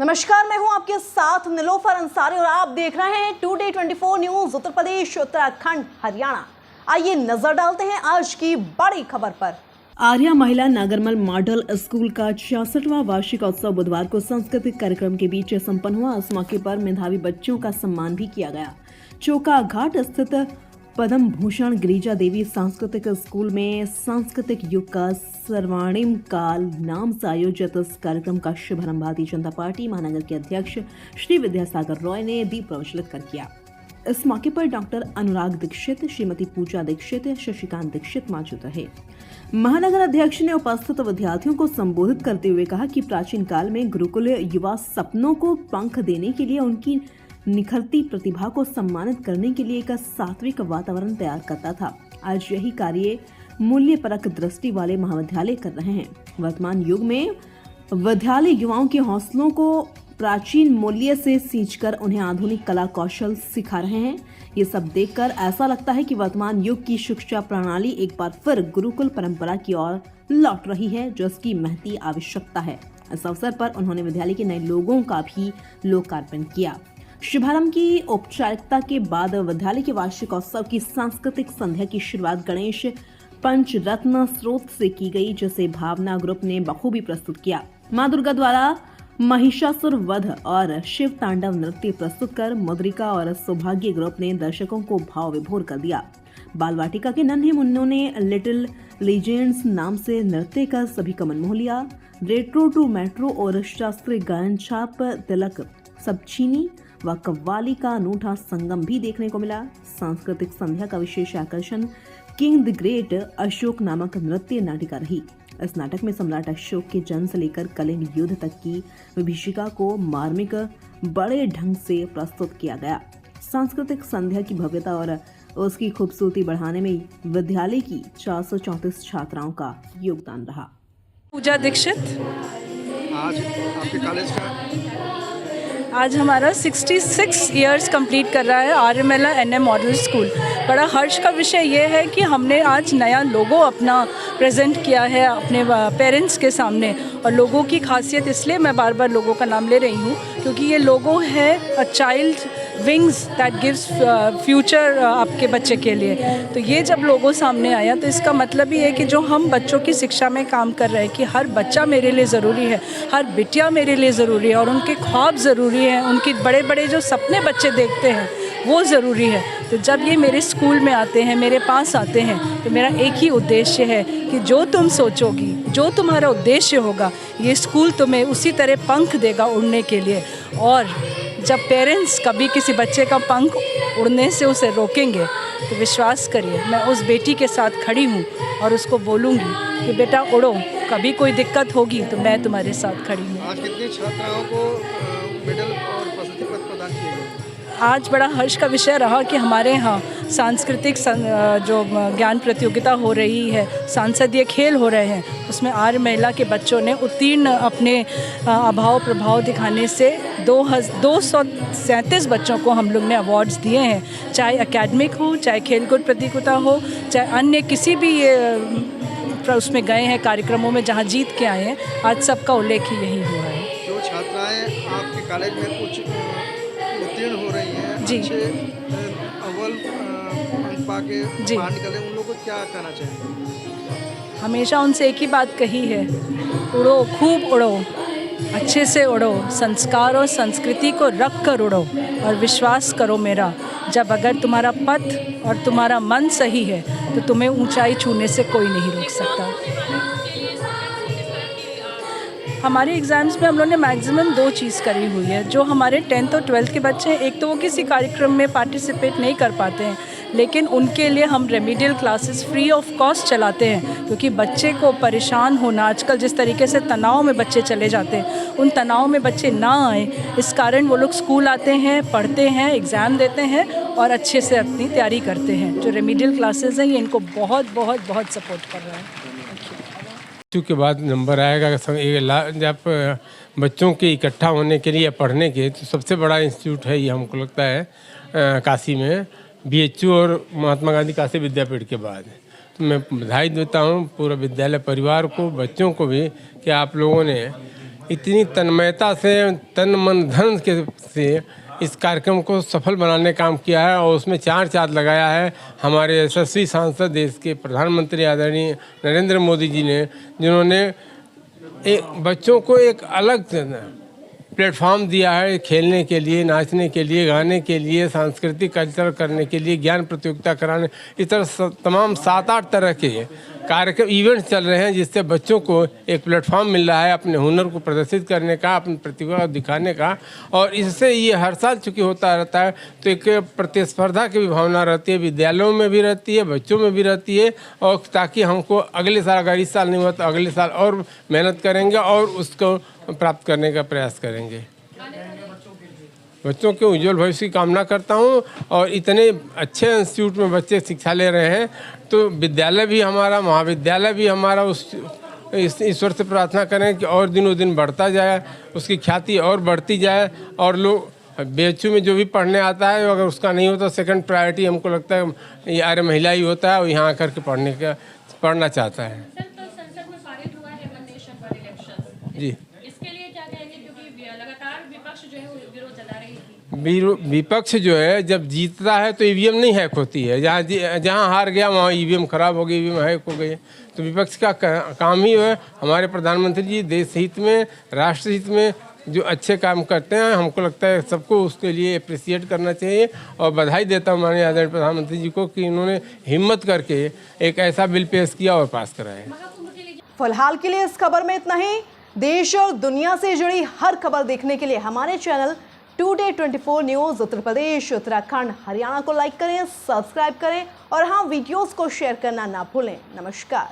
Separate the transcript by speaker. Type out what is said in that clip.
Speaker 1: नमस्कार, मैं हूं आपके साथ निलोफर अंसारी और आप देख रहे हैं टुडे 24 न्यूज उत्तर प्रदेश, उत्तराखंड, हरियाणा। आइए नजर डालते हैं आज की बड़ी खबर पर। आर्या महिला नागरमल मॉडल स्कूल का 66वां वार्षिक उत्सव बुधवार को सांस्कृतिक कार्यक्रम के बीच संपन्न हुआ। इस मौके पर मेधावी बच्चों का सम्मान भी किया गया। चौका घाट स्थित पद्म भूषण गिरिजा देवी सांस्कृतिक स्कूल में सांस्कृतिक युग का सर्वाणिम काल नाम से आयोजित इस कार्यक्रम का शुभारंभ भारतीय जनता पार्टी महानगर के अध्यक्ष श्री विद्यासागर रॉय ने दीप प्रज्वलित कर किया। इस मौके पर डॉक्टर अनुराग दीक्षित, श्रीमती पूजा दीक्षित, शशिकांत दीक्षित मौजूद रहे। महानगर अध्यक्ष ने उपस्थित विद्यार्थियों को संबोधित करते हुए कहा कि प्राचीन काल में गुरुकुल युवा सपनों को पंख देने के लिए उनकी निखरती प्रतिभा को सम्मानित करने के लिए एक सात्विक वातावरण तैयार करता था। आज यही कार्य मूल्यपरक दृष्टि वाले महाविद्यालय कर रहे हैं। वर्तमान युग में विद्यालय युवाओं के हौसलों को प्राचीन मूल्य से सींचकर उन्हें आधुनिक कला कौशल सिखा रहे हैं। ये सब देखकर ऐसा लगता है कि वर्तमान युग की शिक्षा प्रणाली एक बार फिर गुरुकुल परंपरा की ओर लौट रही है, जिसकी महती आवश्यकता है। इस अवसर पर उन्होंने विद्यालय के नए लोगों का भी लोकार्पण किया। शुभारंभ की औपचारिकता के बाद विद्यालय के वार्षिक उत्सव की सांस्कृतिक संध्या की शुरुआत गणेश पंचरत्न स्रोत से की गई, जिसे भावना ग्रुप ने बखूबी प्रस्तुत किया। मां दुर्गा द्वारा महिषासुर वध और शिव तांडव नृत्य प्रस्तुत कर मुद्रिका और सौभाग्य ग्रुप ने दर्शकों को भाव विभोर कर दिया। बाल वाटिका के नन्हे मुन्नों ने लिटिल लीजेंड्स नाम से नृत्य कर सभी का मन मोह लिया। रेट्रो टू मेट्रो और शास्त्रीय गायन छाप तिलक सबचीनी व कव्वाली का अनूठा संगम भी देखने को मिला। सांस्कृतिक संध्या का विशेष आकर्षण किंग द ग्रेट अशोक नामक नृत्य नाटिका रही। इस नाटक में सम्राट अशोक के जन्म से लेकर कलिंग युद्ध तक की विभीषिका को मार्मिक बड़े ढंग से प्रस्तुत किया गया। सांस्कृतिक संध्या की भव्यता और उसकी खूबसूरती बढ़ाने में विद्यालय की 434 छात्राओं का योगदान रहा।
Speaker 2: पूजा दीक्षित।
Speaker 3: आज आपके कॉलेज का
Speaker 2: आज हमारा 66 इयर्स कंप्लीट कर रहा है आर्या महिला एनएम मॉडल स्कूल। बड़ा हर्ष का विषय ये है कि हमने आज नया लोगो अपना प्रेजेंट किया है अपने पेरेंट्स के सामने। और लोगों की खासियत इसलिए मैं बार बार लोगों का नाम ले रही हूँ क्योंकि ये लोगो है a child wings that gives future आपके बच्चे के लिए। तो ये जब लोगो सामने आया तो इसका मतलब ही है कि जो हम बच्चों की शिक्षा में काम कर रहे हैं कि हर बच्चा मेरे लिए ज़रूरी है, हर बिटिया मेरे लिए ज़रूरी है और उनके ख्वाब ज़रूरी हैं, उनके बड़े बड़े जो सपने बच्चे देखते हैं वो ज़रूरी है। तो जब ये मेरे स्कूल में आते हैं, मेरे पास आते हैं, तो मेरा एक ही उद्देश्य है कि जो तुम सोचोगी, जो तुम्हारा उद्देश्य होगा, ये स्कूल तुम्हें उसी तरह पंख देगा उड़ने के लिए। और जब पेरेंट्स कभी किसी बच्चे का पंख उड़ने से उसे रोकेंगे तो विश्वास करिए मैं उस बेटी के साथ खड़ी हूँ और उसको बोलूँगी कि बेटा उड़ो, कभी कोई दिक्कत होगी तो मैं तुम्हारे साथ खड़ी हूँ।
Speaker 3: आज कितनी छात्राओं को मेडल और प्रशस्ति पत्र प्रदान किए गए?
Speaker 2: आज बड़ा हर्ष का विषय रहा कि हमारे यहाँ सांस्कृतिक जो ज्ञान प्रतियोगिता हो रही है, सांसदीय खेल हो रहे हैं, उसमें आर्य महिला के बच्चों ने उत्तीर्ण अपने अभाव प्रभाव दिखाने से 237 बच्चों को हम लोग ने अवार्ड्स दिए हैं। चाहे एकेडमिक हो, चाहे खेलकूद प्रतियोगिता हो, चाहे अन्य किसी भी उसमें गए हैं कार्यक्रमों में जहाँ जीत के आए हैं, आज सबका उल्लेख ही यही हुआ है।
Speaker 3: जो छात्राएं आपके कॉलेज में कुछ उत्तीर्ण हो रही हैं,
Speaker 2: जी,
Speaker 3: अच्छे अव्वल अंक पाके बाहर निकले, उन लोगों को क्या कहना चाहेंगे?
Speaker 2: हमेशा उनसे एक ही बात कही है, उड़ो, खूब उड़ो, अच्छे से उड़ो, संस्कार और संस्कृति को रख कर उड़ो और विश्वास करो मेरा, जब अगर तुम्हारा पथ और तुम्हारा मन सही है तो तुम्हें ऊंचाई छूने से कोई नहीं रोक सकता। हमारे एग्ज़ाम्स में हम लोगों ने मैक्सिमम 2 चीज़ करी हुई है। जो हमारे 10th और 12th के बच्चे हैं, एक तो वो किसी कार्यक्रम में पार्टिसिपेट नहीं कर पाते हैं, लेकिन उनके लिए हम remedial classes free of cost चलाते हैं क्योंकि बच्चे को परेशान होना, आजकल जिस तरीके से तनाव में बच्चे चले जाते हैं, उन तनाव में बच्चे ना आए, इस कारण वो लोग स्कूल आते हैं, पढ़ते हैं, एग्ज़ाम देते हैं और अच्छे से अपनी तैयारी करते हैं। जो रेमिडियल क्लासेस हैं ये इनको बहुत बहुत बहुत सपोर्ट कर रहा है।
Speaker 4: के बाद नंबर आएगा जब बच्चों के इकट्ठा होने के लिए पढ़ने के, तो सबसे बड़ा इंस्टीट्यूट है ये हमको लगता है काशी में, BHU और महात्मा गांधी काशी विद्यापीठ के बाद। तो मैं बधाई देता हूँ पूरा विद्यालय परिवार को, बच्चों को भी कि आप लोगों ने इतनी तन्मयता से, तन मन धन के से इस कार्यक्रम को सफल बनाने का काम किया है और उसमें चार चाँद लगाया है हमारे यशस्वी सांसद, देश के प्रधानमंत्री आदरणीय नरेंद्र मोदी जी ने, जिन्होंने बच्चों को एक अलग प्लेटफॉर्म दिया है खेलने के लिए, नाचने के लिए, गाने के लिए, सांस्कृतिक कल्चर करने के लिए, ज्ञान प्रतियोगिता कराने, इस तरह तमाम 7-8 तरह के कार्यक्रम इवेंट्स चल रहे हैं, जिससे बच्चों को एक प्लेटफॉर्म मिल रहा है अपने हुनर को प्रदर्शित करने का, अपनी प्रतिभा को दिखाने का। और इससे ये हर साल चूँकि होता रहता है तो एक प्रतिस्पर्धा की भी भावना रहती है, विद्यालयों में भी रहती है, बच्चों में भी रहती है, और ताकि हमको अगले साल, अगर इस साल नहीं हुआ तो अगले साल और मेहनत करेंगे और उसको प्राप्त करने का प्रयास करेंगे। बच्चों के उज्जवल भविष्य की कामना करता हूं। और इतने अच्छे इंस्टीट्यूट में बच्चे शिक्षा ले रहे हैं तो विद्यालय भी हमारा, महाविद्यालय भी हमारा, ईश्वर से प्रार्थना करें कि और दिनों दिन बढ़ता जाए, उसकी ख्याति और बढ़ती जाए। और लोग BHU में जो भी पढ़ने आता है, अगर उसका नहीं होता सेकंड प्रायोरिटी हमको लगता है ये आर्य महिला ही होता है और यहाँ आकर के पढ़ना चाहता है।
Speaker 5: सर, तो संसद में पारित हुआ है वन नेशन वन इलेक्शन
Speaker 4: जी,
Speaker 5: इसके लिए क्या कहेंगे, क्योंकि लगातार विपक्ष जो है वो विरोध जता रही थी।
Speaker 4: विपक्ष जो है जब जीतता है तो EVM नहीं हैक होती है, जहाँ हार गया वहाँ EVM खराब हो गई, EVM हैक हो गई। तो विपक्ष का काम ही है, हमारे प्रधानमंत्री जी देश हित में, राष्ट्र हित में जो अच्छे काम करते हैं, हमको लगता है सबको उसके लिए अप्रिसिएट करना चाहिए। और बधाई देता हूँ माननीय आदरणीय प्रधानमंत्री जी को कि इन्होंने हिम्मत करके एक ऐसा बिल पेश किया और पास कराया।
Speaker 1: फिलहाल के लिए इस खबर में इतना ही। देश और दुनिया से जुड़ी हर खबर देखने के लिए हमारे channel today 24 news Uttar Pradesh, Uttarakhand, Haryana को लाइक करें, सब्सक्राइब करें और हाँ, वीडियोस को शेयर करना ना भूलें। नमस्कार।